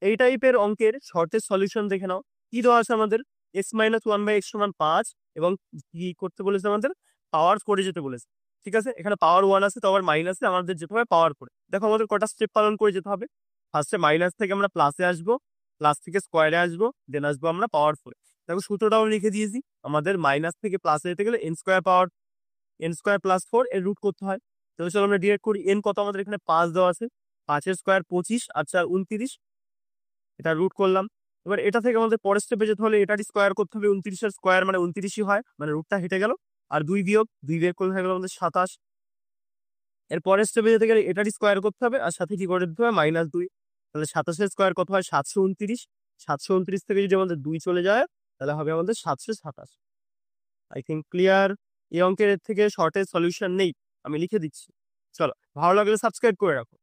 এই টাইপের অঙ্কের শর্টের সলিউশন দেখে নাও। কি দেওয়া আছে আমাদের? x-1/x সমান 5 এবং কি করতে বলেছে আমাদের? পাওয়ার করে যেতে বলেছে। ঠিক আছে, এখানে পাওয়ার 1 আছে, তো আবার মাইনাসে আমাদের যেতে হবে পাওয়ার করে। দেখো আমাদের কটা স্টেপ পালন করে যেতে হবে। ফার্স্টে মাইনাস থেকে আমরা প্লাসে আসবো, প্লাস থেকে স্কোয়ারে আসবো, দেন আসবো আমরা পাওয়ার 4। দেখো সূত্রটাও লিখে দিয়েছি। আমাদের মাইনাস থেকে প্লাসে যেতে গেলে n² + 4 এর রুট করতে হয়। তো চলো আমরা ডিরেক্ট করি। n কত? আমাদের এখানে 5 দেওয়া আছে, 5 এর স্কোয়ার 25 আর 4 29, এটা রুট করলাম। এবার এটা থেকে আমাদের পরের স্টেপে যেতে হলে এটারই স্কোয়ার করতে হবে। 29 এর স্কোয়ার মানে 29ই হয়, মানে রুটটা হেঁটে গেল। আর 2 বিয়োগ করলে হয়ে গেল আমাদের 27। এর পরের স্টেপে যেতে গেলে এটারই স্কোয়ার করতে হবে, আর সাথে কি করে দিতে হবে? -2। তাহলে 27 এর স্কোয়ার কত হয়? 729। 729 থেকে যদি আমাদের 2 চলে যায় তাহলে হবে আমাদের 727। I think clear. এই অঙ্কের এর থেকে শর্টের সলিউশন নেই, আমি লিখে দিচ্ছি। চলো, ভালো লাগলে সাবস্ক্রাইব করে রাখো।